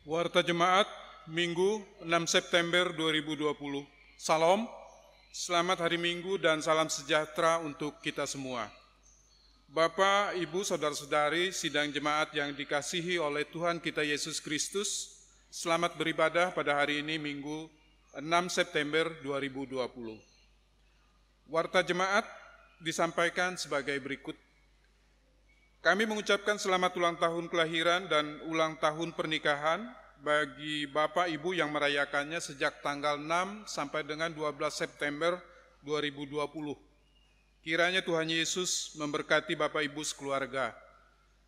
Warta Jemaat, Minggu 6 September 2020. Salam, selamat hari Minggu dan salam sejahtera untuk kita semua. Bapak, Ibu, Saudara-saudari, sidang jemaat yang dikasihi oleh Tuhan kita Yesus Kristus, selamat beribadah pada hari ini Minggu 6 September 2020. Warta Jemaat disampaikan sebagai berikut. Kami mengucapkan selamat ulang tahun kelahiran dan ulang tahun pernikahan bagi Bapak Ibu yang merayakannya sejak tanggal 6 sampai dengan 12 September 2020. Kiranya Tuhan Yesus memberkati Bapak Ibu sekeluarga.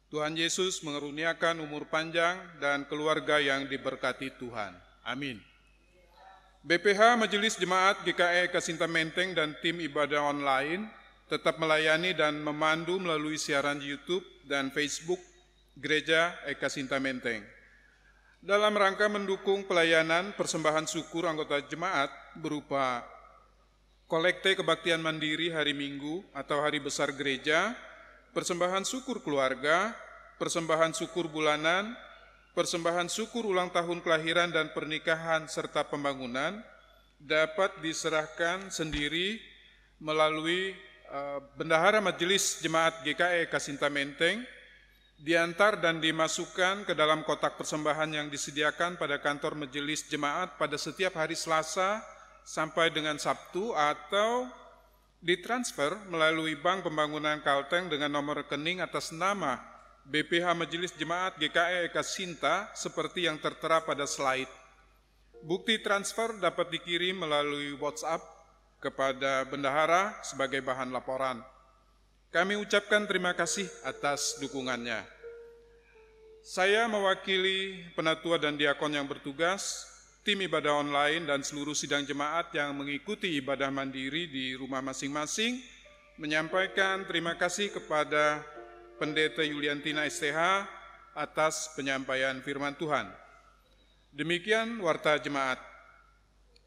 Tuhan Yesus mengeruniakan umur panjang dan keluarga yang diberkati Tuhan. Amin. BPH Majelis Jemaat GKI Eka Sinta Menteng dan tim ibadah online tetap melayani dan memandu melalui siaran YouTube dan Facebook Gereja Eka Sinta Menteng. Dalam rangka mendukung pelayanan persembahan syukur anggota jemaat berupa kolekte kebaktian mandiri hari Minggu atau hari besar gereja, persembahan syukur keluarga, persembahan syukur bulanan, persembahan syukur ulang tahun kelahiran dan pernikahan serta pembangunan dapat diserahkan sendiri melalui Bendahara Majelis Jemaat GKI Eka Sinta Menteng, diantar dan dimasukkan ke dalam kotak persembahan yang disediakan pada kantor Majelis Jemaat pada setiap hari Selasa sampai dengan Sabtu, atau ditransfer melalui Bank Pembangunan Kalteng dengan nomor rekening atas nama BPH Majelis Jemaat GKI Eka Sinta seperti yang tertera pada slide. Bukti transfer dapat dikirim melalui WhatsApp kepada bendahara sebagai bahan laporan. Kami ucapkan terima kasih atas dukungannya. Saya mewakili penatua dan diakon yang bertugas, tim ibadah online dan seluruh sidang jemaat yang mengikuti ibadah mandiri di rumah masing-masing, menyampaikan terima kasih kepada Pendeta Yuliantina STH atas penyampaian firman Tuhan. Demikian warta jemaat.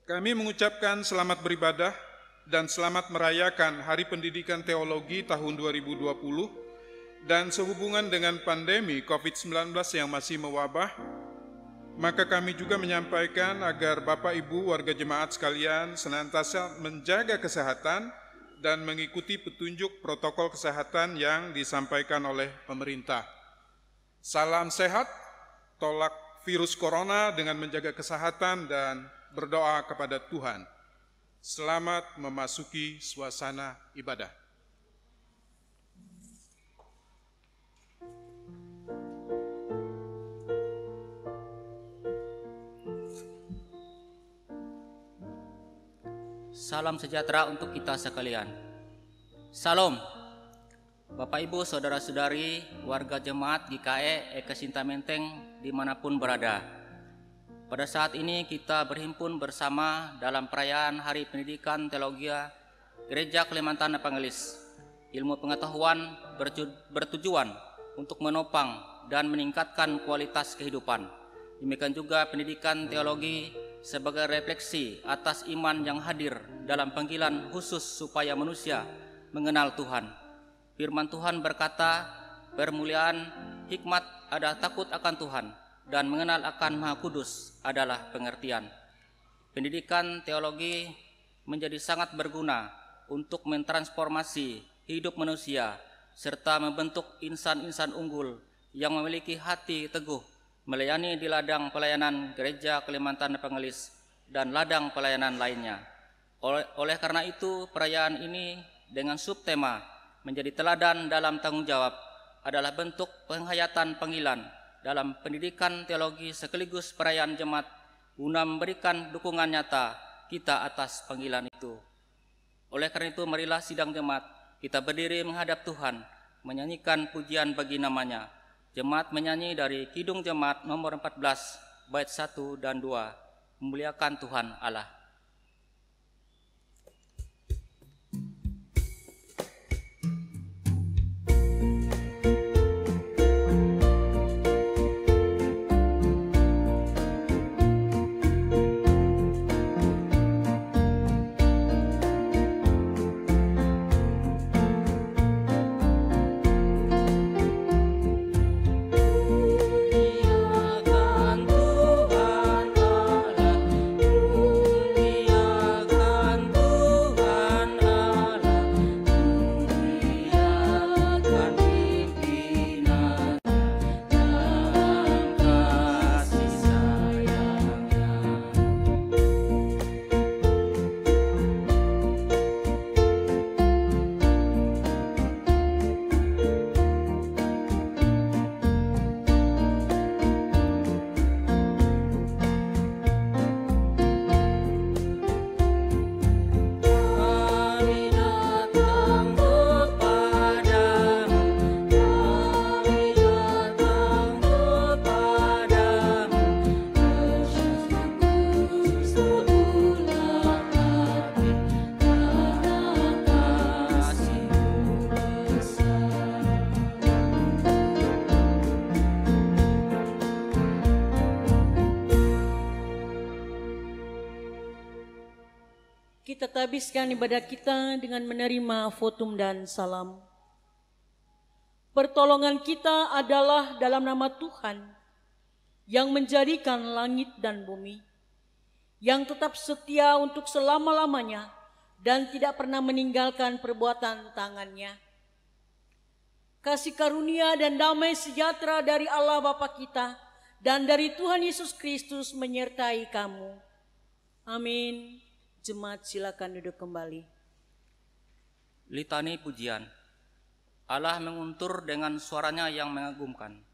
Kami mengucapkan selamat beribadah dan selamat merayakan Hari Pendidikan Teologi tahun 2020 dan sehubungan dengan pandemi COVID-19 yang masih mewabah, maka kami juga menyampaikan agar Bapak Ibu warga jemaat sekalian senantiasa menjaga kesehatan dan mengikuti petunjuk protokol kesehatan yang disampaikan oleh pemerintah. Salam sehat, tolak virus corona dengan menjaga kesehatan dan berdoa kepada Tuhan. Selamat memasuki suasana ibadah. Salam sejahtera untuk kita sekalian. Salam. Bapak Ibu Saudara-saudari warga jemaat GKI Eka Sinta Menteng dimanapun berada. Pada saat ini kita berhimpun bersama dalam perayaan Hari Pendidikan Teologi Gereja Kalimantan Evangelis. Ilmu pengetahuan bertujuan untuk menopang dan meningkatkan kualitas kehidupan. Demikian juga pendidikan teologi sebagai refleksi atas iman yang hadir dalam panggilan khusus supaya manusia mengenal Tuhan. Firman Tuhan berkata, permuliaan hikmat adalah takut akan Tuhan, dan mengenal akan Maha Kudus adalah pengertian. Pendidikan teologi menjadi sangat berguna untuk mentransformasi hidup manusia serta membentuk insan-insan unggul yang memiliki hati teguh melayani di ladang pelayanan Gereja Kalimantan Evangelis dan ladang pelayanan lainnya. Oleh karena itu, perayaan ini dengan subtema menjadi teladan dalam tanggung jawab adalah bentuk penghayatan panggilan dalam pendidikan teologi sekaligus perayaan jemaat guna memberikan dukungan nyata kita atas panggilan itu. Oleh karena itu, marilah sidang jemaat kita berdiri menghadap Tuhan, menyanyikan pujian bagi namanya. Jemaat menyanyi dari Kidung Jemaat nomor 14, bait 1 dan 2, memuliakan Tuhan Allah. Akan Tuhan Kita habiskan ibadah kita dengan menerima votum dan salam. Pertolongan kita adalah dalam nama Tuhan yang menjadikan langit dan bumi, yang tetap setia untuk selama-lamanya dan tidak pernah meninggalkan perbuatan tangannya. Kasih karunia dan damai sejahtera dari Allah Bapa kita dan dari Tuhan Yesus Kristus menyertai kamu. Amin. Jemaat silakan duduk kembali. Litani pujian. Allah menguntur dengan suaranya yang mengagumkan.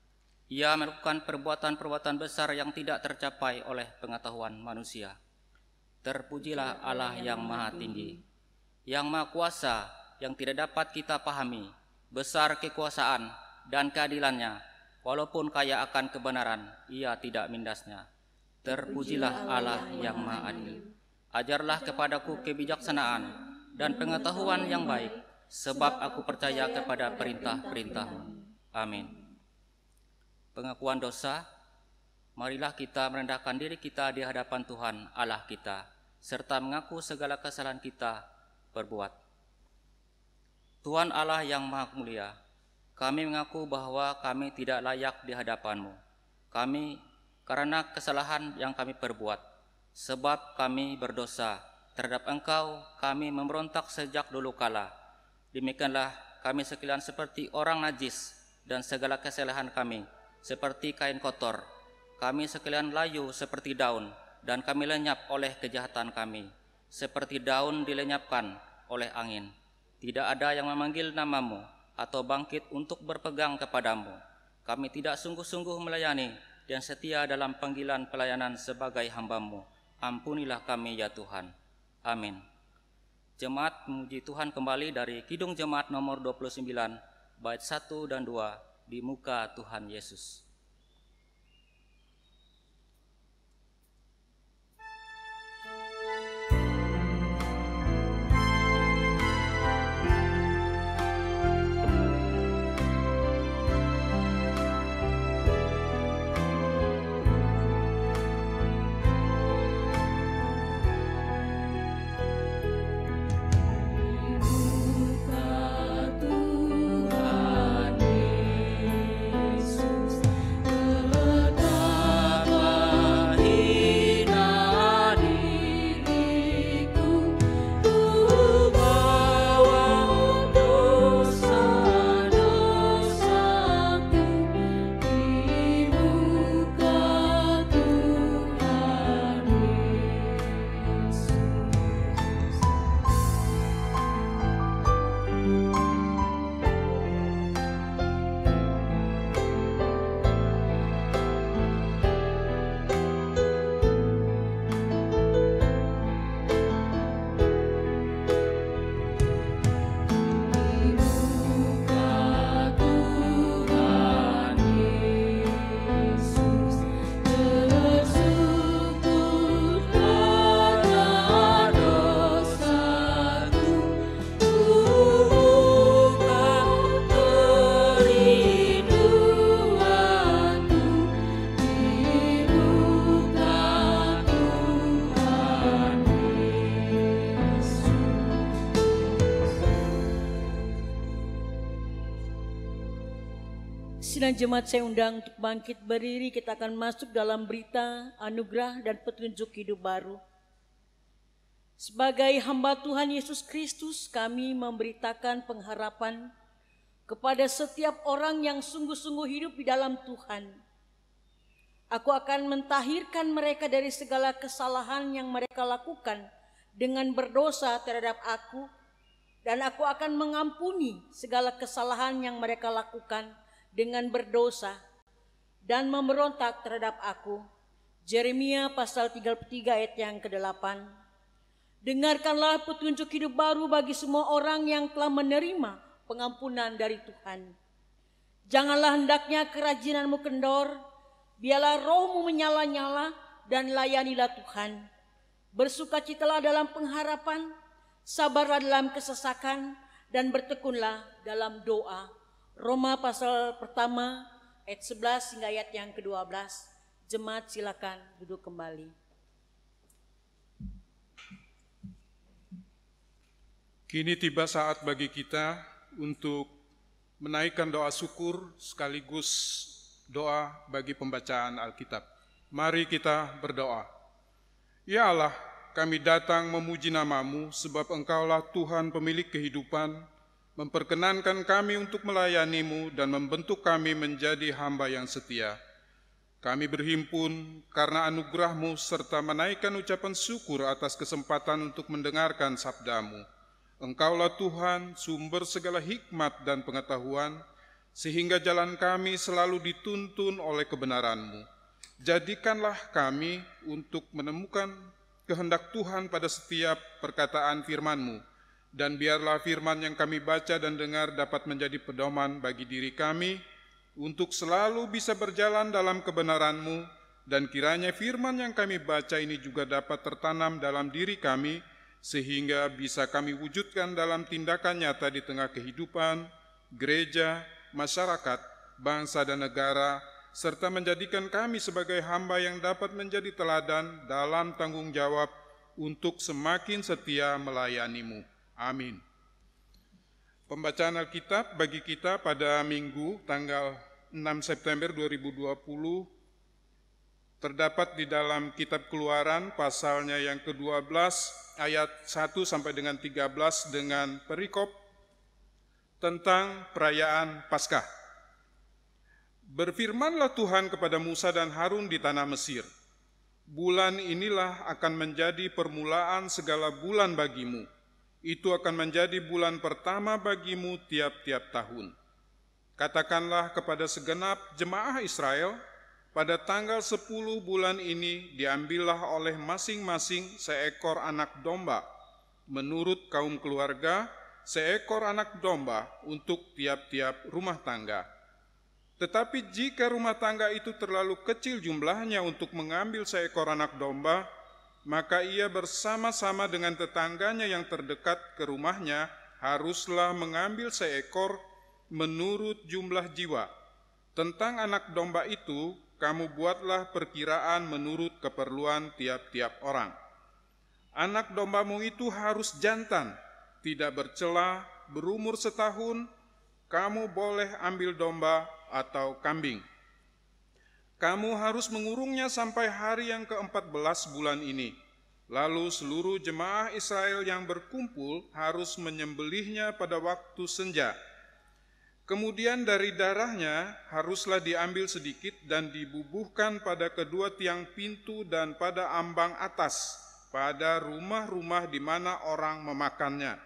Ia melakukan perbuatan-perbuatan besar yang tidak tercapai oleh pengetahuan manusia. Terpujilah Allah yang maha tinggi, yang maha kuasa, yang tidak dapat kita pahami. Besar kekuasaan dan keadilannya, walaupun kaya akan kebenaran, ia tidak mindasnya. Terpujilah Allah yang maha adil. Ajarlah kepadaku kebijaksanaan dan pengetahuan yang baik, sebab aku percaya kepada perintah-perintah-Mu. Amin. Pengakuan dosa. Marilah kita merendahkan diri kita di hadapan Tuhan Allah kita, serta mengaku segala kesalahan kita perbuat. Tuhan Allah yang maha mulia, kami mengaku bahwa kami tidak layak di hadapan-Mu. Kami karena kesalahan yang kami perbuat, sebab kami berdosa terhadap Engkau, kami memberontak sejak dulu kala. Demikianlah kami sekalian seperti orang najis, dan segala kesalahan kami seperti kain kotor. Kami sekalian layu seperti daun, dan kami lenyap oleh kejahatan kami, seperti daun dilenyapkan oleh angin. Tidak ada yang memanggil nama-Mu atau bangkit untuk berpegang kepadamu. Kami tidak sungguh-sungguh melayani dan setia dalam panggilan pelayanan sebagai hamba-Mu. Ampunilah kami ya Tuhan. Amin. Jemaat memuji Tuhan kembali dari Kidung Jemaat nomor 29, bait 1 dan 2, di muka Tuhan Yesus. Sidang jemaat saya undang untuk bangkit berdiri, kita akan masuk dalam berita, anugerah dan petunjuk hidup baru. Sebagai hamba Tuhan Yesus Kristus, kami memberitakan pengharapan kepada setiap orang yang sungguh-sungguh hidup di dalam Tuhan. Aku akan mentahirkan mereka dari segala kesalahan yang mereka lakukan dengan berdosa terhadap aku, dan aku akan mengampuni segala kesalahan yang mereka lakukan dengan berdosa dan memberontak terhadap aku. Yeremia pasal 33 ayat yang ke-8. Dengarkanlah petunjuk hidup baru bagi semua orang yang telah menerima pengampunan dari Tuhan. Janganlah hendaknya kerajinanmu kendor, biarlah rohmu menyala-nyala dan layanilah Tuhan. Bersukacitalah dalam pengharapan, sabarlah dalam kesesakan, dan bertekunlah dalam doa. Roma pasal pertama ayat 11 hingga ayat yang ke-12. Jemaat silakan duduk kembali. Kini tiba saat bagi kita untuk menaikkan doa syukur sekaligus doa bagi pembacaan Alkitab. Mari kita berdoa. Ya Allah, kami datang memuji nama-Mu sebab Engkaulah Tuhan pemilik kehidupan, memperkenankan kami untuk melayani-Mu dan membentuk kami menjadi hamba yang setia. Kami berhimpun karena anugerah-Mu serta menaikkan ucapan syukur atas kesempatan untuk mendengarkan sabda-Mu. Engkaulah Tuhan, sumber segala hikmat dan pengetahuan, sehingga jalan kami selalu dituntun oleh kebenaran-Mu. Jadikanlah kami untuk menemukan kehendak Tuhan pada setiap perkataan firman-Mu, dan biarlah firman yang kami baca dan dengar dapat menjadi pedoman bagi diri kami, untuk selalu bisa berjalan dalam kebenaran-Mu, dan kiranya firman yang kami baca ini juga dapat tertanam dalam diri kami, sehingga bisa kami wujudkan dalam tindakan nyata di tengah kehidupan, gereja, masyarakat, bangsa dan negara, serta menjadikan kami sebagai hamba yang dapat menjadi teladan dalam tanggung jawab untuk semakin setia melayani-Mu. Amin. Pembacaan Alkitab bagi kita pada Minggu tanggal 6 September 2020 terdapat di dalam kitab Keluaran pasalnya yang ke-12 ayat 1 sampai dengan 13 dengan perikop tentang perayaan Paskah. Berfirmanlah Tuhan kepada Musa dan Harun di tanah Mesir, bulan inilah akan menjadi permulaan segala bulan bagimu. Itu akan menjadi bulan pertama bagimu tiap-tiap tahun. Katakanlah kepada segenap jemaah Israel, pada tanggal 10 bulan ini diambillah oleh masing-masing seekor anak domba, menurut kaum keluarga, seekor anak domba untuk tiap-tiap rumah tangga. Tetapi jika rumah tangga itu terlalu kecil jumlahnya untuk mengambil seekor anak domba, maka ia bersama-sama dengan tetangganya yang terdekat ke rumahnya haruslah mengambil seekor menurut jumlah jiwa. Tentang anak domba itu, kamu buatlah perkiraan menurut keperluan tiap-tiap orang. Anak dombamu itu harus jantan, tidak bercela, berumur setahun. Kamu boleh ambil domba atau kambing. Kamu harus mengurungnya sampai hari yang ke-14 bulan ini. Lalu seluruh jemaah Israel yang berkumpul harus menyembelihnya pada waktu senja. Kemudian dari darahnya haruslah diambil sedikit dan dibubuhkan pada kedua tiang pintu dan pada ambang atas, pada rumah-rumah di mana orang memakannya.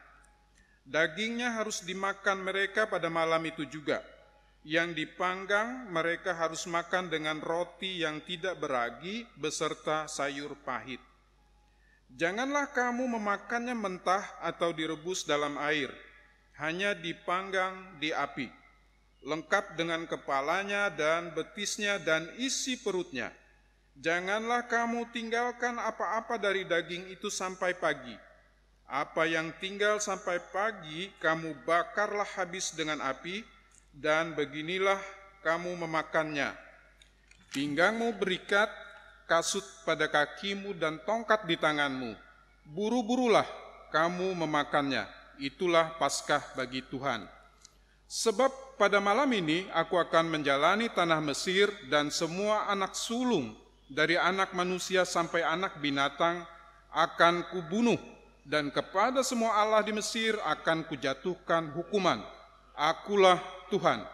Dagingnya harus dimakan mereka pada malam itu juga. Yang dipanggang mereka harus makan dengan roti yang tidak beragi beserta sayur pahit. Janganlah kamu memakannya mentah atau direbus dalam air, hanya dipanggang di api, lengkap dengan kepalanya dan betisnya dan isi perutnya. Janganlah kamu tinggalkan apa-apa dari daging itu sampai pagi. Apa yang tinggal sampai pagi kamu bakarlah habis dengan api, dan beginilah kamu memakannya. Pinggangmu berikat, kasut pada kakimu dan tongkat di tanganmu. Buru-burulah kamu memakannya. Itulah Paskah bagi Tuhan. Sebab pada malam ini aku akan menjalani tanah Mesir, dan semua anak sulung dari anak manusia sampai anak binatang akan kubunuh, dan kepada semua Allah di Mesir akan kujatuhkan hukuman. Akulah Tuhan.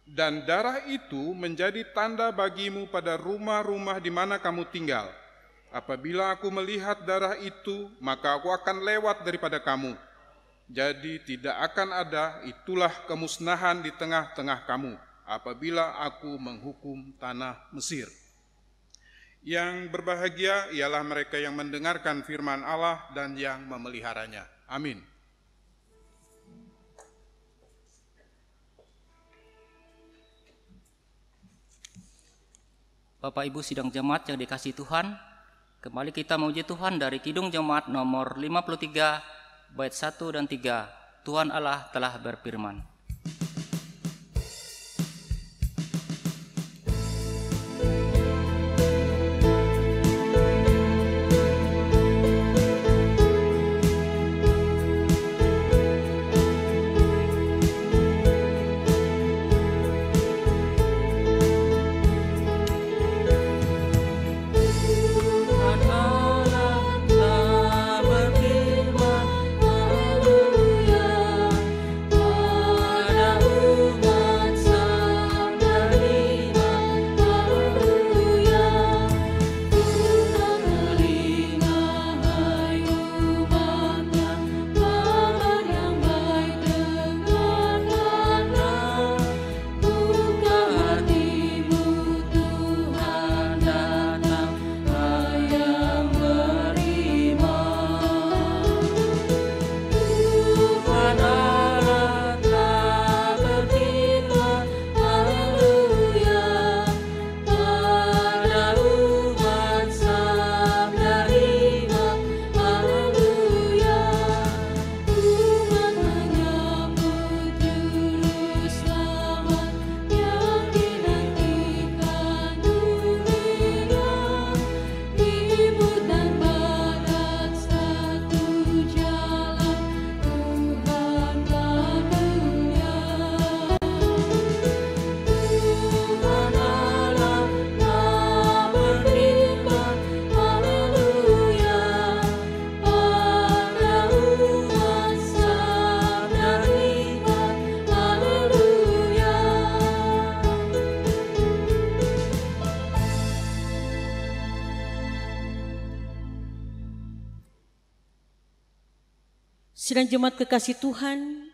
Dan darah itu menjadi tanda bagimu pada rumah-rumah di mana kamu tinggal. Apabila aku melihat darah itu, maka aku akan lewat daripada kamu. Jadi tidak akan ada itulah kemusnahan di tengah-tengah kamu apabila aku menghukum tanah Mesir. Yang berbahagia ialah mereka yang mendengarkan firman Allah dan yang memeliharanya. Amin. Bapak Ibu sidang jemaat yang dikasihi Tuhan, kembali kita memuji Tuhan dari Kidung Jemaat nomor 53 bait 1 dan 3. Tuhan Allah telah berfirman. Sidang jemaat kekasih Tuhan,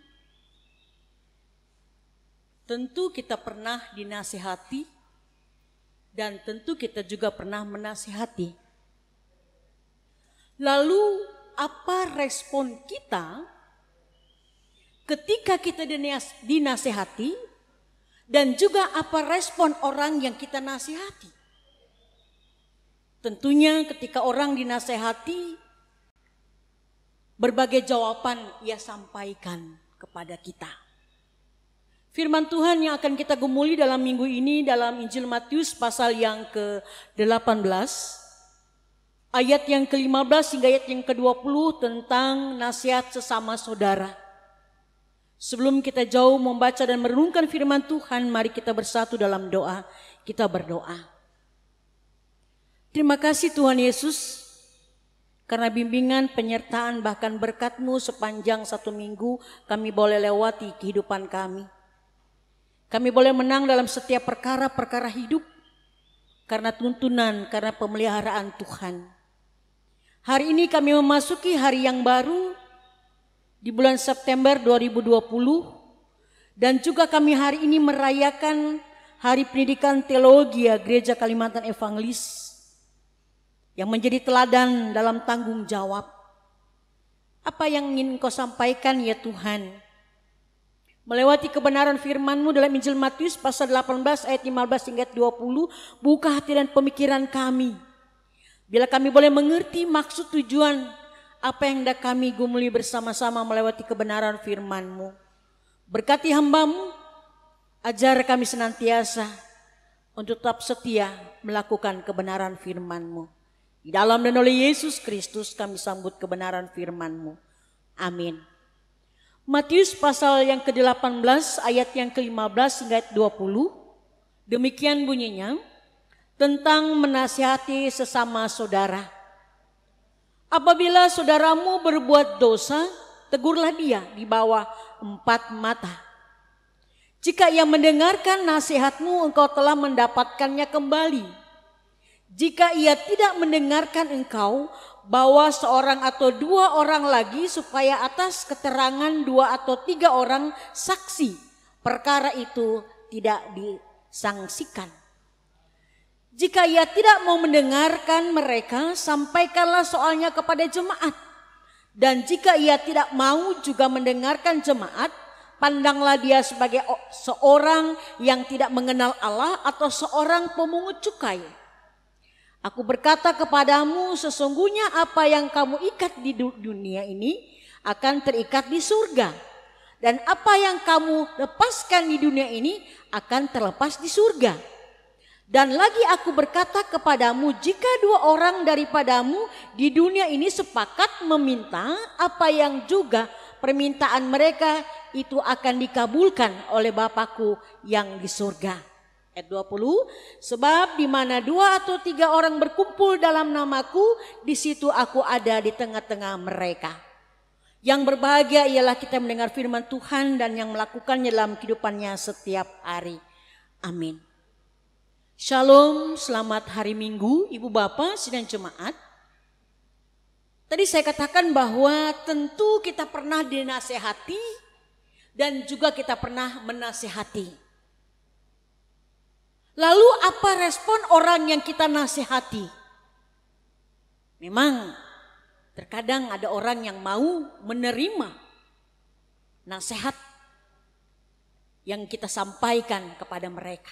tentu kita pernah dinasihati dan tentu kita juga pernah menasihati. Lalu apa respon kita ketika kita dinasihati dan juga apa respon orang yang kita nasihati? Tentunya ketika orang dinasihati, berbagai jawaban ia sampaikan kepada kita. Firman Tuhan yang akan kita gumuli dalam minggu ini dalam Injil Matius pasal yang ke-18, ayat yang ke-15 hingga ayat yang ke-20 tentang nasihat sesama saudara. Sebelum kita jauh membaca dan merenungkan firman Tuhan, mari kita bersatu dalam doa. Kita berdoa. Terima kasih Tuhan Yesus, karena bimbingan, penyertaan, bahkan berkat-Mu sepanjang 1 minggu kami boleh lewati kehidupan kami. Kami boleh menang dalam setiap perkara-perkara hidup karena tuntunan, karena pemeliharaan Tuhan. Hari ini kami memasuki hari yang baru di bulan September 2020 dan juga kami hari ini merayakan Hari Pendidikan Teologi Gereja Kalimantan Evangelis yang menjadi teladan dalam tanggung jawab. Apa yang ingin Kau sampaikan ya Tuhan? Melewati kebenaran firman-Mu dalam Injil Matius pasal 18 ayat 15 hingga 20, buka hati dan pemikiran kami. Bila kami boleh mengerti maksud tujuan apa yang hendak kami gumuli bersama-sama melewati kebenaran firman-Mu. Berkati hamba-Mu, ajar kami senantiasa untuk tetap setia melakukan kebenaran firman-Mu. Di dalam dan oleh Yesus Kristus kami sambut kebenaran firman-Mu. Amin. Matius pasal yang ke-18 ayat yang ke-15 hingga 20. Demikian bunyinya tentang menasihati sesama saudara. Apabila saudaramu berbuat dosa, tegurlah dia di bawah 4 mata. Jika ia mendengarkan nasihatmu, engkau telah mendapatkannya kembali. Jika ia tidak mendengarkan engkau, bawa seorang atau 2 orang lagi supaya atas keterangan 2 atau 3 orang saksi perkara itu tidak disangsikan. Jika ia tidak mau mendengarkan mereka, sampaikanlah soalnya kepada jemaat. Dan jika ia tidak mau juga mendengarkan jemaat, pandanglah dia sebagai seorang yang tidak mengenal Allah atau seorang pemungut cukai. Aku berkata kepadamu, sesungguhnya apa yang kamu ikat di dunia ini akan terikat di surga. Dan apa yang kamu lepaskan di dunia ini akan terlepas di surga. Dan lagi aku berkata kepadamu, jika 2 orang daripadamu di dunia ini sepakat meminta apa yang juga permintaan mereka, itu akan dikabulkan oleh Bapakku yang di surga. Ayat 20, sebab di mana 2 atau 3 orang berkumpul dalam namaku, di situ aku ada di tengah-tengah mereka. Yang berbahagia ialah kita mendengar firman Tuhan dan yang melakukannya dalam kehidupannya setiap hari. Amin. Shalom, selamat hari Minggu, Ibu Bapak, sidang jemaat. Tadi saya katakan bahwa tentu kita pernah dinasehati dan juga kita pernah menasehati. Lalu apa respon orang yang kita nasihati? Memang terkadang ada orang yang mau menerima nasihat yang kita sampaikan kepada mereka.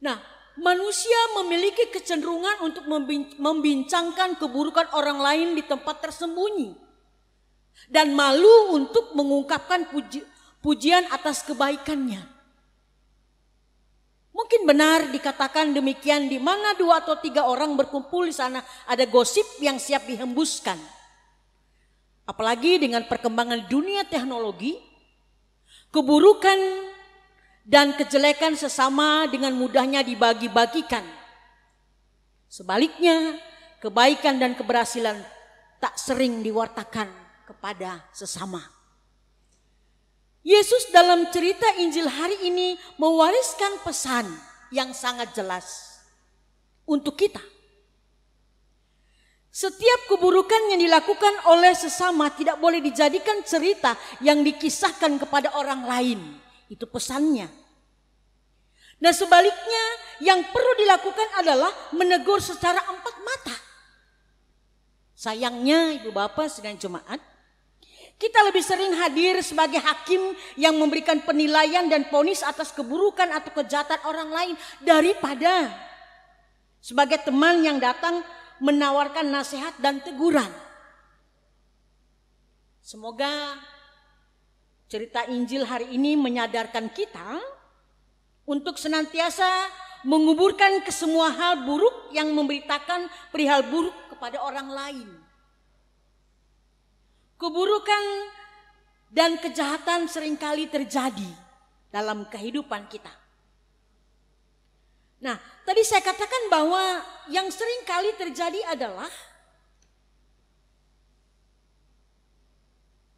Nah, manusia memiliki kecenderungan untuk membincangkan keburukan orang lain di tempat tersembunyi. Dan malu untuk mengungkapkan pujian atas kebaikannya. Mungkin benar dikatakan demikian, di mana 2 atau 3 orang berkumpul di sana ada gosip yang siap dihembuskan. Apalagi dengan perkembangan dunia teknologi, keburukan dan kejelekan sesama dengan mudahnya dibagi-bagikan. Sebaliknya, kebaikan dan keberhasilan tak sering diwartakan kepada sesama. Yesus dalam cerita Injil hari ini mewariskan pesan yang sangat jelas untuk kita. Setiap keburukan yang dilakukan oleh sesama tidak boleh dijadikan cerita yang dikisahkan kepada orang lain. Itu pesannya. Nah sebaliknya yang perlu dilakukan adalah menegur secara empat mata. Sayangnya Ibu Bapak sekalian jemaat, kita lebih sering hadir sebagai hakim yang memberikan penilaian dan vonis atas keburukan atau kejahatan orang lain daripada sebagai teman yang datang menawarkan nasihat dan teguran. Semoga cerita Injil hari ini menyadarkan kita untuk senantiasa menguburkan kesemua hal buruk yang memberitakan perihal buruk kepada orang lain. Keburukan dan kejahatan seringkali terjadi dalam kehidupan kita. Nah, tadi saya katakan bahwa yang seringkali terjadi adalah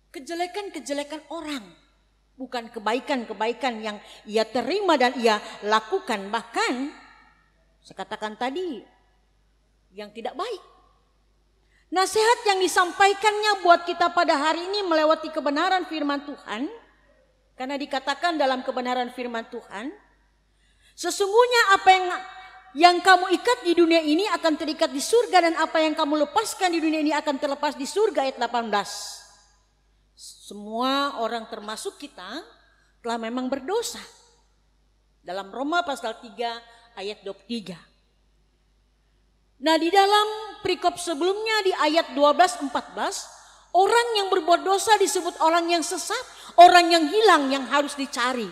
kejelekan-kejelekan orang, bukan kebaikan-kebaikan yang ia terima dan ia lakukan. Bahkan saya katakan tadi yang tidak baik. Nasihat yang disampaikannya buat kita pada hari ini melewati kebenaran firman Tuhan. Karena dikatakan dalam kebenaran firman Tuhan, sesungguhnya apa yang kamu ikat di dunia ini akan terikat di surga, dan apa yang kamu lepaskan di dunia ini akan terlepas di surga. Ayat 18. Semua orang termasuk kita telah memang berdosa. Dalam Roma pasal 3 ayat 23. Nah di dalam perikop sebelumnya di ayat 12-14, orang yang berbuat dosa disebut orang yang sesat, orang yang hilang yang harus dicari.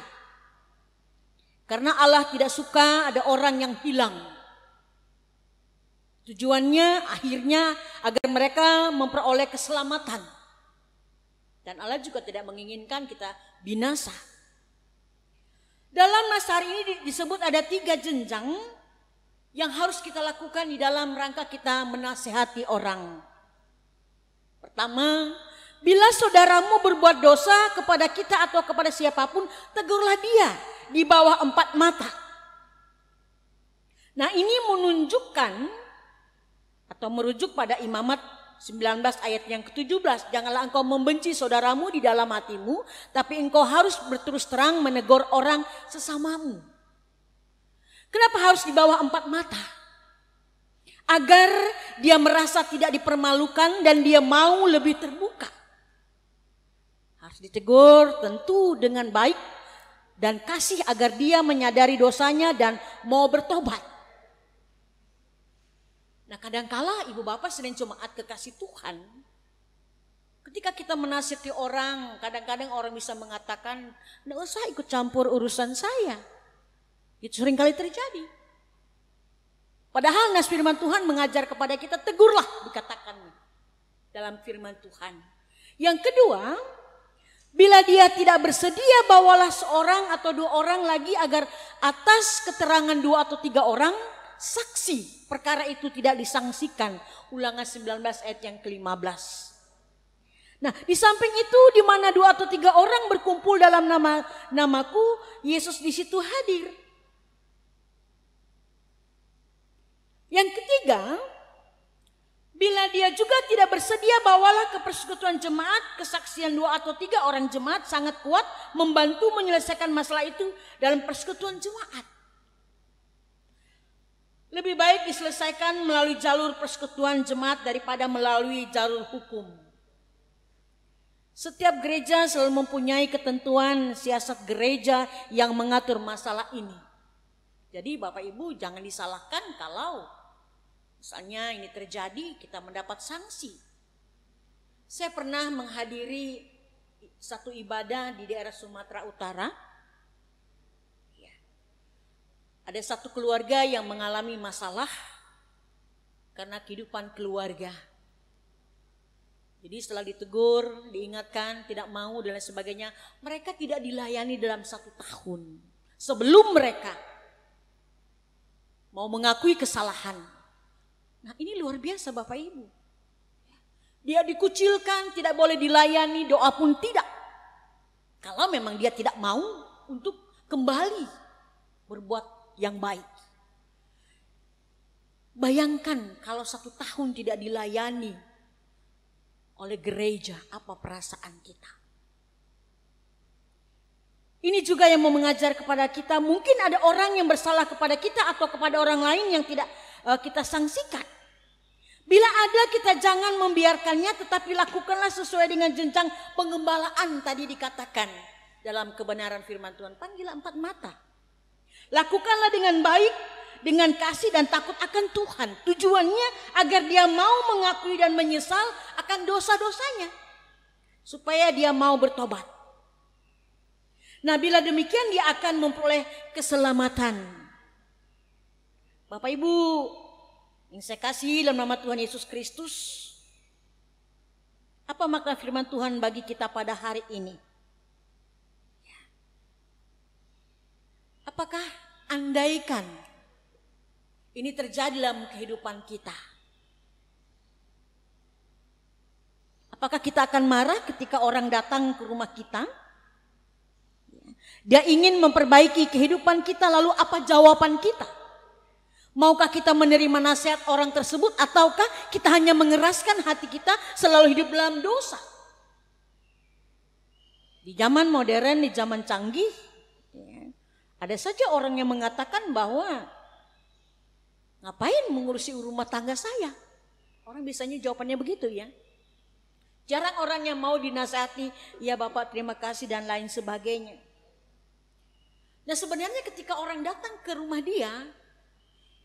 Karena Allah tidak suka ada orang yang hilang. Tujuannya akhirnya agar mereka memperoleh keselamatan. Dan Allah juga tidak menginginkan kita binasa. Dalam masa hari ini disebut ada 3 jenjang yang harus kita lakukan di dalam rangka kita menasehati orang. Pertama, bila saudaramu berbuat dosa kepada kita atau kepada siapapun, tegurlah dia di bawah 4 mata. Nah ini menunjukkan atau merujuk pada Imamat 19 ayat yang ke-17. Janganlah engkau membenci saudaramu di dalam hatimu, tapi engkau harus berterus terang menegur orang sesamamu. Kenapa harus di bawah 4 mata? Agar dia merasa tidak dipermalukan dan dia mau lebih terbuka. Harus ditegur tentu dengan baik dan kasih agar dia menyadari dosanya dan mau bertobat. Nah kadangkala ibu bapak sedang jemaat kekasih Tuhan, ketika kita menasihati orang, kadang-kadang orang bisa mengatakan, nggak usah ikut campur urusan saya. Itu seringkali terjadi. Padahal nas firman Tuhan mengajar kepada kita, tegurlah dikatakan dalam firman Tuhan. Yang kedua, bila dia tidak bersedia, bawalah seorang atau 2 orang lagi agar atas keterangan 2 atau 3 orang saksi perkara itu tidak disangsikan. Ulangan 19 ayat yang ke-15. Nah di samping itu di mana 2 atau 3 orang berkumpul dalam namaku, Yesus di situ hadir. Yang ketiga, bila dia juga tidak bersedia, bawalah ke persekutuan jemaat. Kesaksian 2 atau 3 orang jemaat sangat kuat membantu menyelesaikan masalah itu dalam persekutuan jemaat. Lebih baik diselesaikan melalui jalur persekutuan jemaat daripada melalui jalur hukum. Setiap gereja selalu mempunyai ketentuan siasat gereja yang mengatur masalah ini. Jadi Bapak Ibu jangan disalahkan kalau misalnya ini terjadi, kita mendapat sanksi. Saya pernah menghadiri satu ibadah di daerah Sumatera Utara. Ya. Ada satu keluarga yang mengalami masalah karena kehidupan keluarga. Jadi setelah ditegur, diingatkan, tidak mau dan lain sebagainya, mereka tidak dilayani dalam 1 tahun. Sebelum mereka mau mengakui kesalahan. Nah ini luar biasa Bapak Ibu. Dia dikucilkan, tidak boleh dilayani, doa pun tidak. Kalau memang dia tidak mau untuk kembali berbuat yang baik. Bayangkan kalau 1 tahun tidak dilayani oleh gereja, apa perasaan kita? Ini juga yang mau mengajar kepada kita, mungkin ada orang yang bersalah kepada kita atau kepada orang lain yang tidak kita sanksikan. Bila ada, kita jangan membiarkannya, tetapi lakukanlah sesuai dengan jenjang pengembalaan tadi dikatakan dalam kebenaran firman Tuhan. Panggillah 4 mata. Lakukanlah dengan baik, dengan kasih dan takut akan Tuhan. Tujuannya agar dia mau mengakui dan menyesal akan dosa-dosanya, supaya dia mau bertobat. Nah, bila demikian dia akan memperoleh keselamatan. Bapak Ibu yang saya kasih dalam nama Tuhan Yesus Kristus, apa makna firman Tuhan bagi kita pada hari ini? Apakah andaikan ini terjadi dalam kehidupan kita, apakah kita akan marah ketika orang datang ke rumah kita? Dia ingin memperbaiki kehidupan kita, lalu apa jawaban kita? Maukah kita menerima nasihat orang tersebut, ataukah kita hanya mengeraskan hati kita selalu hidup dalam dosa? Di zaman modern, di zaman canggih, ada saja orang yang mengatakan bahwa ngapain mengurusi rumah tangga saya? Orang biasanya jawabannya begitu ya. Jarang orang yang mau dinasihati, ya Bapak terima kasih dan lain sebagainya. Nah, sebenarnya ketika orang datang ke rumah dia,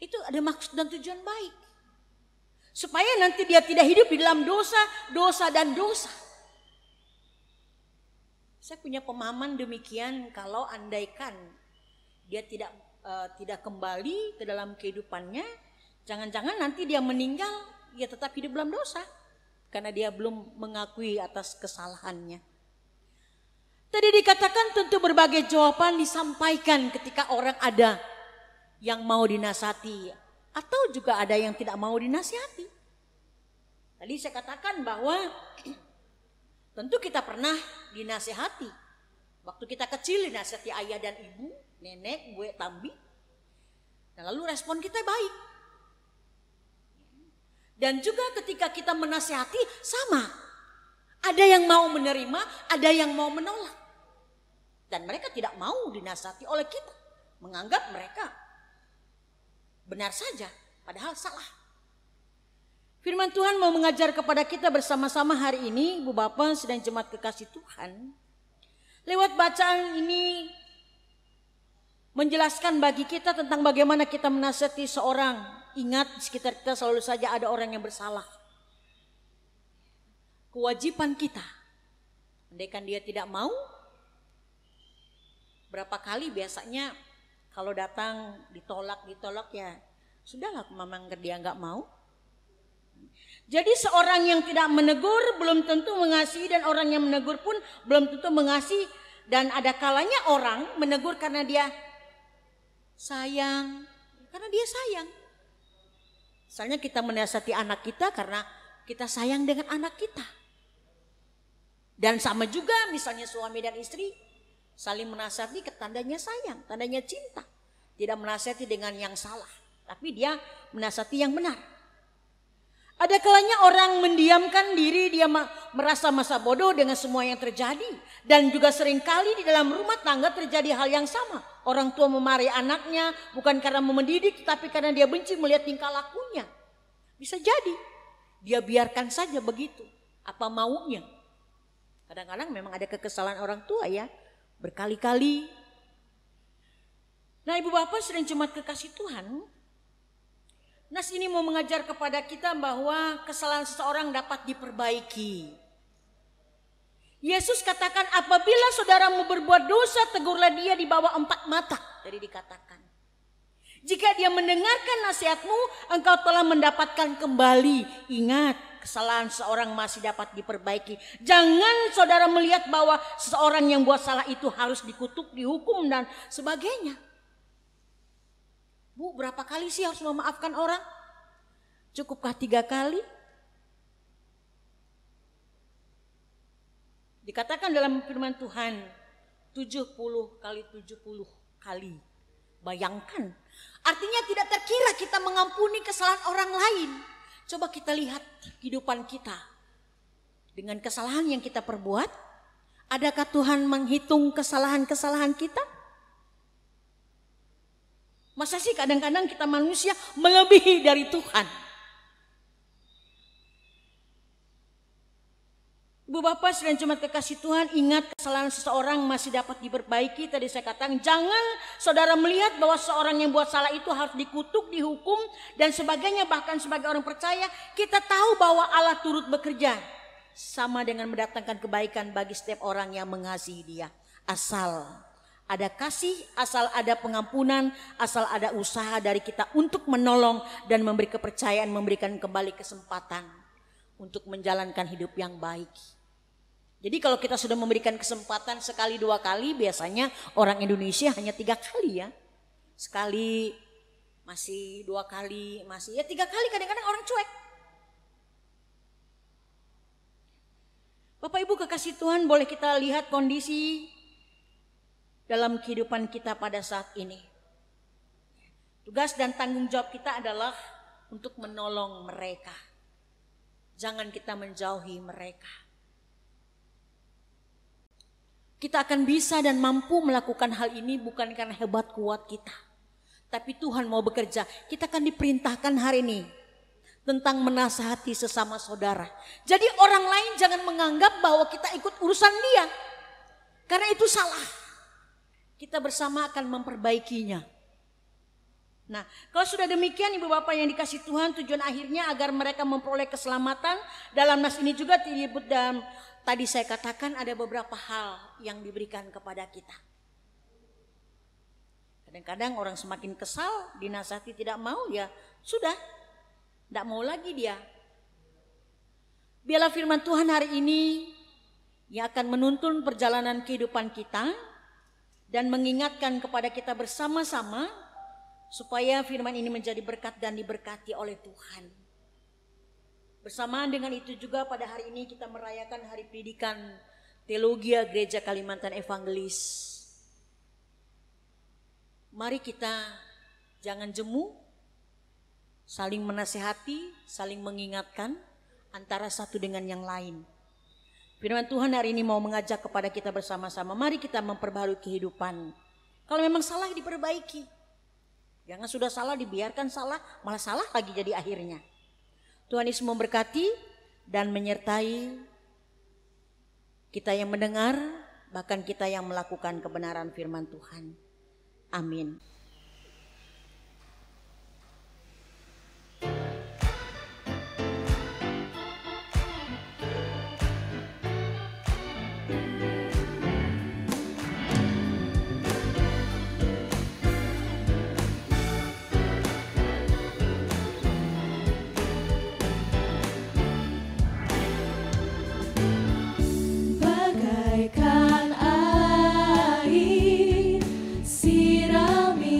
itu ada maksud dan tujuan baik. Supaya nanti dia tidak hidup di dalam dosa, dosa dan dosa. Saya punya pemahaman demikian, kalau andaikan dia tidak kembali ke dalam kehidupannya, jangan-jangan nanti dia meninggal, dia tetap hidup dalam dosa. Karena dia belum mengakui atas kesalahannya. Tadi dikatakan tentu berbagai jawaban disampaikan ketika orang ada yang mau dinasihati, atau juga ada yang tidak mau dinasihati. Tadi saya katakan bahwa tentu kita pernah dinasihati. Waktu kita kecil dinasihati ayah dan ibu, nenek, gue, tambi. Dan lalu respon kita baik. Dan juga ketika kita menasihati sama. Ada yang mau menerima, ada yang mau menolak. Dan mereka tidak mau dinasihati oleh kita. Menganggap mereka benar saja, padahal salah. Firman Tuhan mau mengajar kepada kita bersama-sama hari ini, Ibu Bapak sedang jemaat kekasih Tuhan. Lewat bacaan ini menjelaskan bagi kita tentang bagaimana kita menasihati seorang. Ingat, di sekitar kita selalu saja ada orang yang bersalah. Kewajiban kita, andaikan dia tidak mau, berapa kali biasanya kalau datang ditolak ya sudahlah, memang dia nggak mau. Jadi seorang yang tidak menegur belum tentu mengasihi, dan orang yang menegur pun belum tentu mengasihi. Dan ada kalanya orang menegur karena dia sayang, karena dia sayang. Misalnya kita menasihati anak kita karena kita sayang dengan anak kita. Dan sama juga misalnya suami dan istri saling menasihati, tandanya sayang, tandanya cinta. Tidak menasihati dengan yang salah, tapi dia menasihati yang benar. Ada kalanya orang mendiamkan diri, dia merasa masa bodoh dengan semua yang terjadi. Dan juga seringkali di dalam rumah tangga terjadi hal yang sama. Orang tua memarahi anaknya bukan karena mendidik, tapi karena dia benci melihat tingkah lakunya. Bisa jadi dia biarkan saja begitu, apa maunya. Kadang-kadang memang ada kekesalan orang tua ya, berkali-kali. Nah, Ibu Bapak sedang jemaat kekasih Tuhan, nas ini mau mengajar kepada kita bahwa kesalahan seseorang dapat diperbaiki. Yesus katakan, apabila saudaramu berbuat dosa, tegurlah dia di bawah 4 mata. Jadi dikatakan, jika dia mendengarkan nasihatmu, engkau telah mendapatkan kembali. Ingat, kesalahan seorang masih dapat diperbaiki. Jangan saudara melihat bahwa seseorang yang buat salah itu harus dikutuk, dihukum dan sebagainya. Bu, berapa kali sih harus memaafkan orang? Cukupkah 3 kali? Dikatakan dalam firman Tuhan 70 kali 70 kali. Bayangkan Artinya tidak terkira kita mengampuni kesalahan orang lain. Coba kita lihat kehidupan kita. Dengan kesalahan yang kita perbuat, adakah Tuhan menghitung kesalahan-kesalahan kita? Masa sih kadang-kadang kita manusia melebihi dari Tuhan? Ibu Bapak dan jemaat kekasih Tuhan, ingat kesalahan seseorang masih dapat diperbaiki. Tadi saya katakan jangan saudara melihat bahwa seorang yang buat salah itu harus dikutuk, dihukum dan sebagainya. Bahkan sebagai orang percaya kita tahu bahwa Allah turut bekerja sama dengan mendatangkan kebaikan bagi setiap orang yang mengasihi Dia. Asal ada kasih, asal ada pengampunan, asal ada usaha dari kita untuk menolong dan memberi kepercayaan, memberikan kembali kesempatan untuk menjalankan hidup yang baik. Jadi kalau kita sudah memberikan kesempatan sekali 2 kali, biasanya orang Indonesia hanya 3 kali ya. Sekali, masih 2 kali, masih ya 3 kali, kadang-kadang orang cuek. Bapak Ibu kekasih Tuhan, boleh kita lihat kondisi dalam kehidupan kita pada saat ini. Tugas dan tanggung jawab kita adalah untuk menolong mereka. Jangan kita menjauhi mereka. Kita akan bisa dan mampu melakukan hal ini bukan karena hebat kuat kita. Tapi Tuhan mau bekerja. Kita akan diperintahkan hari ini tentang menasihati sesama saudara. Jadi orang lain jangan menganggap bahwa kita ikut urusan dia. Karena itu salah. Kita bersama akan memperbaikinya. Nah, kalau sudah demikian Ibu Bapak yang dikasih Tuhan, tujuan akhirnya agar mereka memperoleh keselamatan. Dalam nas ini juga disebut dan tadi saya katakan ada beberapa hal yang diberikan kepada kita. Kadang-kadang orang semakin kesal, dinasihati tidak mau, ya sudah, tidak mau lagi dia. Biarlah firman Tuhan hari ini yang akan menuntun perjalanan kehidupan kita dan mengingatkan kepada kita bersama-sama supaya firman ini menjadi berkat dan diberkati oleh Tuhan. Bersamaan dengan itu juga pada hari ini kita merayakan Hari Pendidikan Teologi Gereja Kalimantan Evangelis. Mari kita jangan jemu, saling menasihati, saling mengingatkan antara satu dengan yang lain. Firman Tuhan hari ini mau mengajak kepada kita bersama-sama, mari kita memperbaharui kehidupan. Kalau memang salah diperbaiki. Jangan sudah salah dibiarkan salah, malah salah lagi jadi akhirnya. Tuhan Yesus memberkati dan menyertai kita yang mendengar, bahkan kita yang melakukan kebenaran firman Tuhan. Amin. Bagaikan air sirami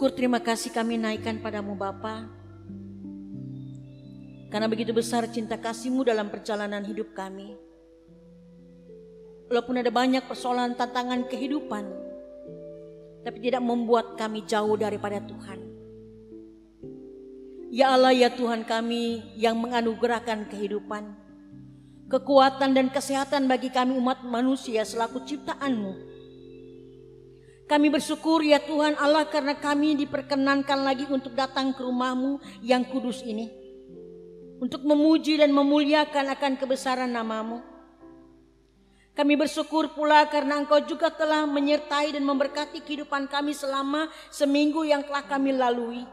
syukur terima kasih kami naikkan padamu Bapa. Karena begitu besar cinta kasih-Mu dalam perjalanan hidup kami. Walaupun ada banyak persoalan tantangan kehidupan, tapi tidak membuat kami jauh daripada Tuhan. Ya Allah, ya Tuhan kami yang menganugerahkan kehidupan, kekuatan dan kesehatan bagi kami umat manusia selaku ciptaan-Mu. Kami bersyukur ya Tuhan Allah karena kami diperkenankan lagi untuk datang ke rumah-Mu yang kudus ini, untuk memuji dan memuliakan akan kebesaran nama-Mu. Kami bersyukur pula karena Engkau juga telah menyertai dan memberkati kehidupan kami selama seminggu yang telah kami lalui.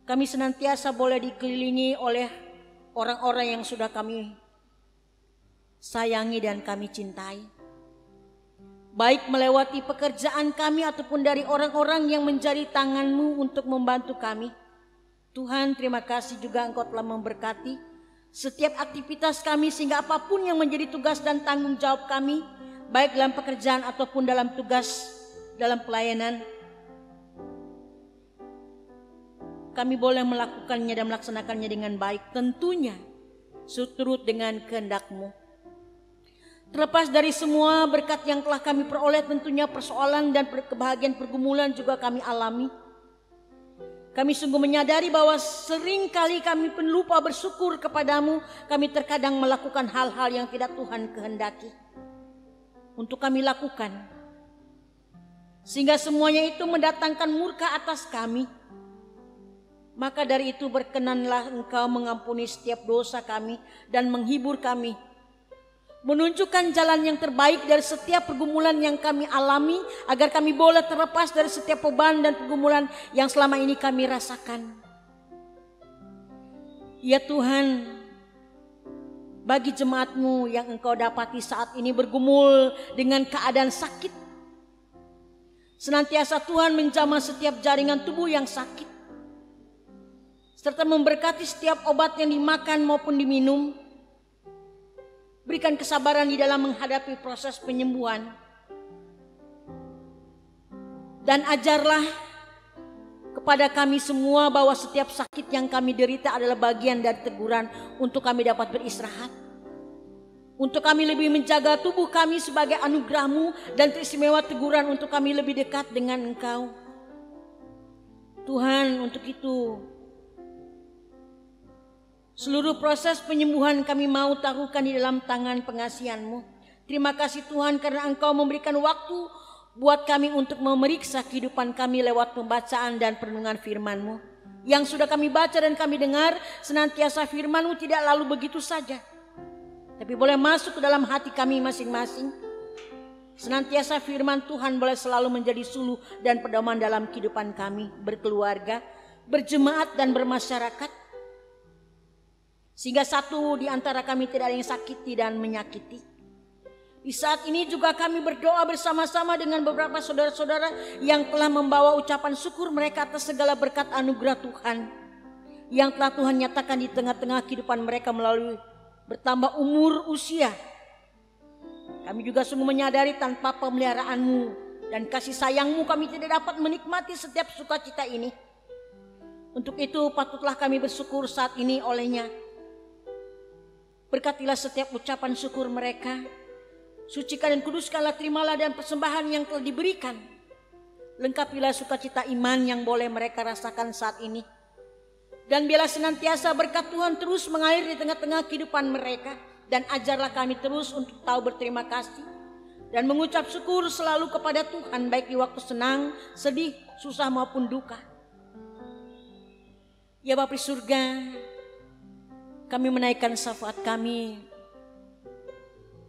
Kami senantiasa boleh dikelilingi oleh orang-orang yang sudah kami sayangi dan kami cintai. Baik melewati pekerjaan kami ataupun dari orang-orang yang menjadi tangan-Mu untuk membantu kami. Tuhan, terima kasih juga Engkau telah memberkati setiap aktivitas kami sehingga apapun yang menjadi tugas dan tanggung jawab kami, baik dalam pekerjaan ataupun dalam tugas dalam pelayanan, kami boleh melakukannya dan melaksanakannya dengan baik, tentunya seturut dengan kehendak-Mu. Terlepas dari semua berkat yang telah kami peroleh, tentunya persoalan dan kebahagiaan pergumulan juga kami alami. Kami sungguh menyadari bahwa sering kali kami lupa bersyukur kepadamu. Kami terkadang melakukan hal-hal yang tidak Tuhan kehendaki untuk kami lakukan, sehingga semuanya itu mendatangkan murka atas kami. Maka dari itu berkenanlah Engkau mengampuni setiap dosa kami dan menghibur kami, menunjukkan jalan yang terbaik dari setiap pergumulan yang kami alami, agar kami boleh terlepas dari setiap beban dan pergumulan yang selama ini kami rasakan. Ya Tuhan, bagi jemaat-Mu yang Engkau dapati saat ini bergumul dengan keadaan sakit, senantiasa Tuhan menjamah setiap jaringan tubuh yang sakit, serta memberkati setiap obat yang dimakan maupun diminum. Berikan kesabaran di dalam menghadapi proses penyembuhan. Dan ajarlah kepada kami semua bahwa setiap sakit yang kami derita adalah bagian dari teguran untuk kami dapat beristirahat. Untuk kami lebih menjaga tubuh kami sebagai anugerah-Mu dan teristimewa teguran untuk kami lebih dekat dengan Engkau. Tuhan, untuk itu seluruh proses penyembuhan kami mau taruhkan di dalam tangan pengasihan-Mu. Terima kasih Tuhan karena Engkau memberikan waktu buat kami untuk memeriksa kehidupan kami lewat pembacaan dan perenungan firman-Mu. Yang sudah kami baca dan kami dengar, senantiasa firman-Mu tidak lalu begitu saja, tapi boleh masuk ke dalam hati kami masing-masing. Senantiasa firman Tuhan boleh selalu menjadi suluh dan pedoman dalam kehidupan kami berkeluarga, berjemaat dan bermasyarakat. Sehingga satu di antara kami tidak ada yang sakiti dan menyakiti. Di saat ini juga kami berdoa bersama-sama dengan beberapa saudara-saudara yang telah membawa ucapan syukur mereka atas segala berkat anugerah Tuhan yang telah Tuhan nyatakan di tengah-tengah kehidupan mereka melalui bertambah umur usia. Kami juga sungguh menyadari tanpa pemeliharaan-Mu dan kasih sayang-Mu kami tidak dapat menikmati setiap sukacita ini. Untuk itu patutlah kami bersyukur saat ini olehnya. Berkatilah setiap ucapan syukur mereka. Sucikan dan kuduskanlah, terimalah dan persembahan yang telah diberikan. Lengkapilah sukacita iman yang boleh mereka rasakan saat ini. Dan biarlah senantiasa berkat Tuhan terus mengalir di tengah-tengah kehidupan mereka. Dan ajarlah kami terus untuk tahu berterima kasih dan mengucap syukur selalu kepada Tuhan, baik di waktu senang, sedih, susah maupun duka. Ya Bapa di surga, kami menaikkan syafaat kami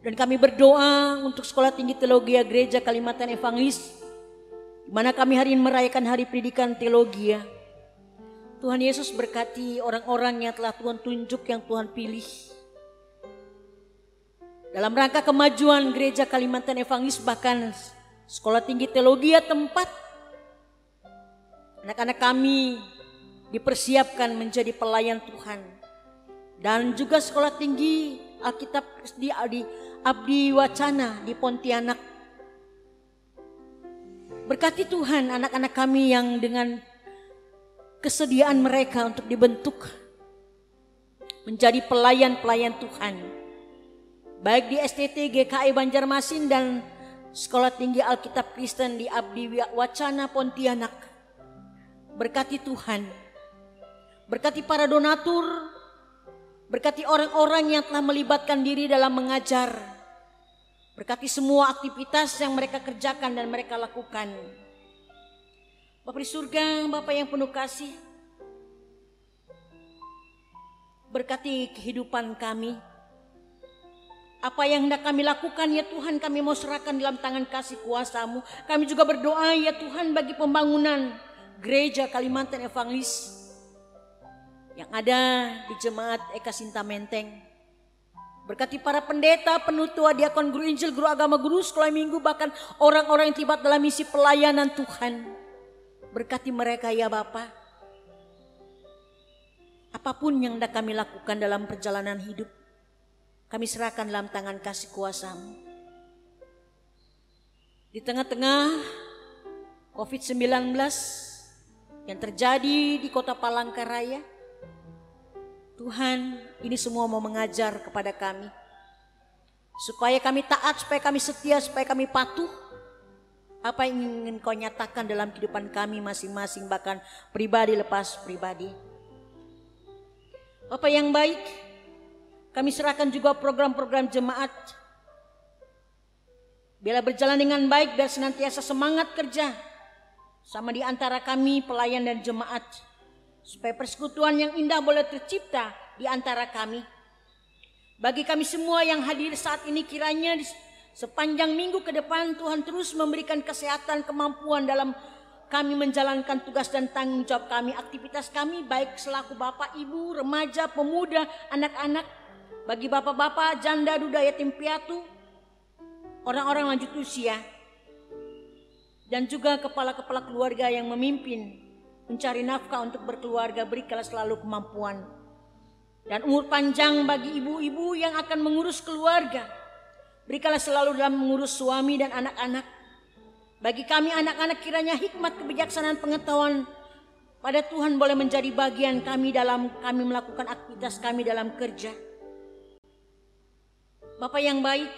dan kami berdoa untuk Sekolah Tinggi Teologi Gereja Kalimantan Evangelis, di mana kami hari ini merayakan Hari Pendidikan Teologi. Tuhan Yesus berkati orang-orang yang telah Tuhan tunjuk, yang Tuhan pilih dalam rangka kemajuan Gereja Kalimantan Evangelis, bahkan Sekolah Tinggi Teologi, tempat anak-anak kami dipersiapkan menjadi pelayan Tuhan. Dan juga Sekolah Tinggi Alkitab di Abdi Wacana di Pontianak. Berkati Tuhan anak-anak kami yang dengan kesediaan mereka untuk dibentuk menjadi pelayan-pelayan Tuhan, baik di STT GKI Banjarmasin dan Sekolah Tinggi Alkitab Kristen di Abdi Wacana Pontianak. Berkati Tuhan, berkati para donatur, berkati orang-orang yang telah melibatkan diri dalam mengajar, berkati semua aktivitas yang mereka kerjakan dan mereka lakukan. Bapa di surga, Bapa yang penuh kasih, berkati kehidupan kami. Apa yang hendak kami lakukan ya Tuhan, kami mau serahkan dalam tangan kasih kuasa-Mu. Kami juga berdoa ya Tuhan bagi pembangunan gereja Kalimantan Evangelis yang ada di Jemaat Eka Sinta Menteng. Berkati para pendeta, penutua, diakon, guru Injil, guru agama, guru sekolah minggu, bahkan orang-orang yang terlibat dalam misi pelayanan Tuhan. Berkati mereka ya Bapa. Apapun yang hendak kami lakukan dalam perjalanan hidup, kami serahkan dalam tangan kasih kuasa-Mu. Di tengah-tengah COVID-19 yang terjadi di kota Palangkaraya, Tuhan, ini semua mau mengajar kepada kami. Supaya kami taat, supaya kami setia, supaya kami patuh. Apa yang ingin Kau nyatakan dalam kehidupan kami masing-masing, bahkan pribadi lepas pribadi. Bapa yang baik, kami serahkan juga program-program jemaat. Biarlah berjalan dengan baik, biar senantiasa semangat kerja sama di antara kami pelayan dan jemaat. Supaya persekutuan yang indah boleh tercipta di antara kami. Bagi kami semua yang hadir saat ini, kiranya sepanjang minggu ke depan Tuhan terus memberikan kesehatan, kemampuan dalam kami menjalankan tugas dan tanggung jawab kami, aktivitas kami baik selaku bapak, ibu, remaja, pemuda, anak-anak, bagi bapak-bapak, janda, duda, yatim piatu, orang-orang lanjut usia, dan juga kepala-kepala keluarga yang memimpin mencari nafkah untuk berkeluarga. Berikanlah selalu kemampuan dan umur panjang bagi ibu-ibu yang akan mengurus keluarga. Berikanlah selalu dalam mengurus suami dan anak-anak. Bagi kami anak-anak, kiranya hikmat, kebijaksanaan, pengetahuan pada Tuhan boleh menjadi bagian kami dalam kami melakukan aktivitas kami dalam kerja. Bapa yang baik,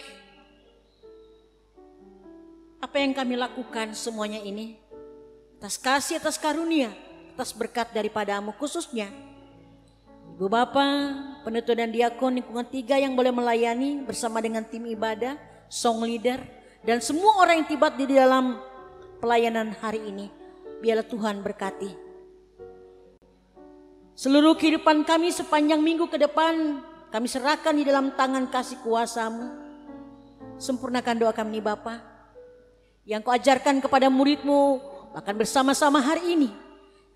apa yang kami lakukan semuanya ini atas kasih, atas karunia, atas berkat daripada-Mu, khususnya Ibu Bapa, penutua dan diakon lingkungan 3 yang boleh melayani bersama dengan tim ibadah, song leader, dan semua orang yang terlibat di dalam pelayanan hari ini. Biarlah Tuhan berkati seluruh kehidupan kami sepanjang minggu ke depan. Kami serahkan di dalam tangan kasih kuasa-Mu. Sempurnakan doa kami Bapa, yang Kau ajarkan kepada murid-Mu. Bahkan bersama-sama hari ini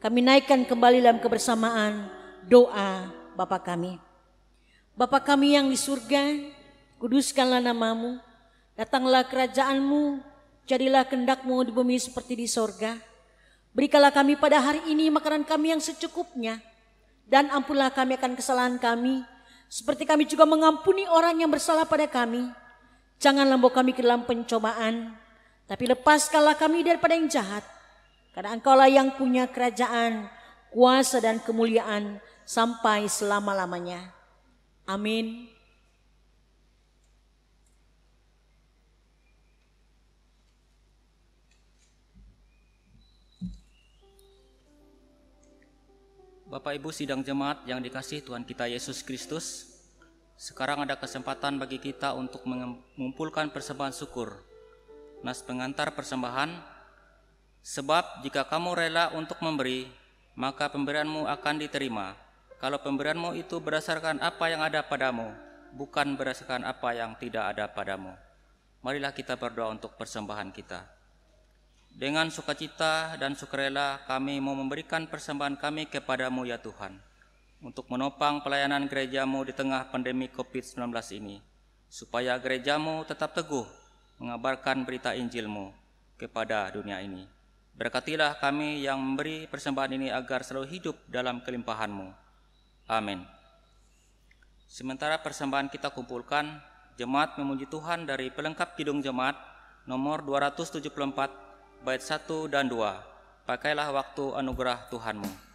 kami naikkan kembali dalam kebersamaan doa Bapa kami. Bapa kami yang di surga, kuduskanlah nama-Mu, datanglah kerajaan-Mu, jadilah kehendak-Mu di bumi seperti di sorga. Berikanlah kami pada hari ini makanan kami yang secukupnya, dan ampunlah kami akan kesalahan kami, seperti kami juga mengampuni orang yang bersalah pada kami. Janganlah membawa kami ke dalam pencobaan, tapi lepaskanlah kami daripada yang jahat. Karena Engkaulah yang punya kerajaan, kuasa dan kemuliaan sampai selama-lamanya. Amin. Bapak Ibu sidang jemaat yang dikasihi Tuhan kita Yesus Kristus, sekarang ada kesempatan bagi kita untuk mengumpulkan persembahan syukur. Nas pengantar persembahan, sebab jika kamu rela untuk memberi, maka pemberianmu akan diterima. Kalau pemberianmu itu berdasarkan apa yang ada padamu, bukan berdasarkan apa yang tidak ada padamu. Marilah kita berdoa untuk persembahan kita. Dengan sukacita dan sukarela kami mau memberikan persembahan kami kepadamu ya Tuhan, untuk menopang pelayanan gerejamu di tengah pandemi COVID-19 ini, supaya gerejamu tetap teguh mengabarkan berita Injil-Mu kepada dunia ini. Berkatilah kami yang memberi persembahan ini agar selalu hidup dalam kelimpahan-Mu. Amin. Sementara persembahan kita kumpulkan, jemaat memuji Tuhan dari pelengkap kidung jemaat nomor 274 bait 1 dan 2. Pakailah waktu anugerah Tuhanmu.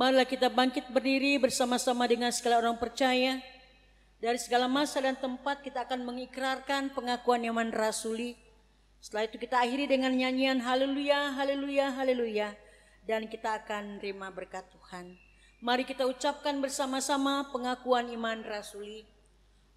Marilah kita bangkit berdiri bersama-sama dengan segala orang percaya. Dari segala masa dan tempat kita akan mengikrarkan pengakuan iman rasuli. Setelah itu kita akhiri dengan nyanyian haleluya, haleluya, haleluya. Dan kita akan terima berkat Tuhan. Mari kita ucapkan bersama-sama pengakuan iman rasuli.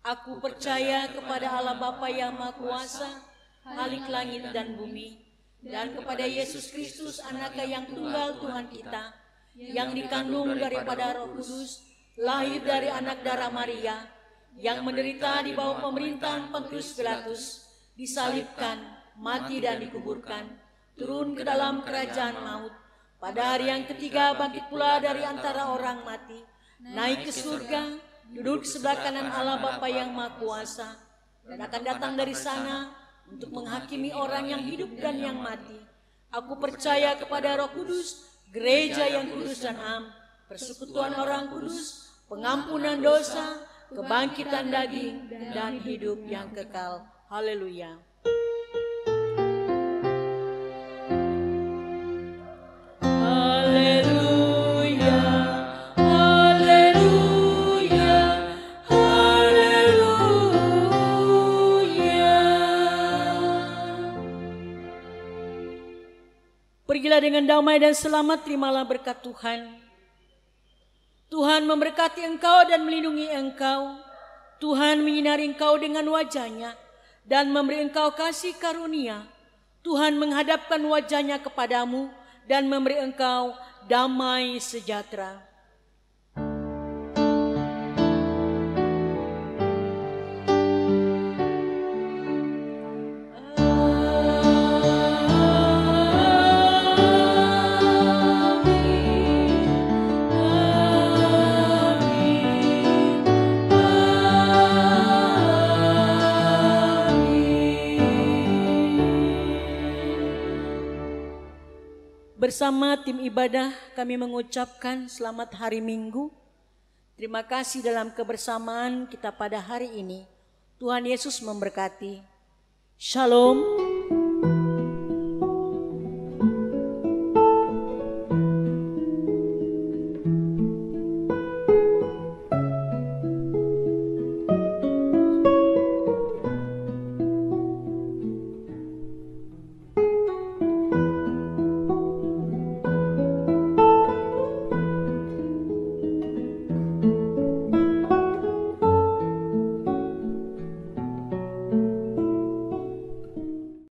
Aku percaya kepada Allah Bapa yang Maha Kuasa, Khalik langit dan bumi. Dan kepada Yesus Kristus anaknya yang tunggal Tuhan kita, yang dikandung daripada Roh Kudus, lahir dari anak darah Maria, yang menderita di bawah pemerintahan Pontius Pilatus, disalibkan, mati dan dikuburkan, turun ke dalam kerajaan maut, pada hari yang ketiga bangkit pula dari antara orang mati, naik ke surga, duduk sebelah kanan Allah Bapa yang Maha Kuasa, dan akan datang dari sana untuk menghakimi orang yang hidup dan yang mati. Aku percaya kepada Roh Kudus, gereja yang kudus dan am, persekutuan orang kudus, pengampunan dosa, kebangkitan daging, dan hidup yang kekal. Haleluya. Haleluya, haleluya, haleluya. Pergilah dengan damai dan selamat, terimalah berkat Tuhan. Tuhan memberkati engkau dan melindungi engkau. Tuhan menyinari engkau dengan wajah-Nya dan memberi engkau kasih karunia. Tuhan menghadapkan wajah-Nya kepadamu dan memberi engkau damai sejahtera. Bersama tim ibadah kami mengucapkan selamat hari Minggu. Terima kasih dalam kebersamaan kita pada hari ini. Tuhan Yesus memberkati. Shalom.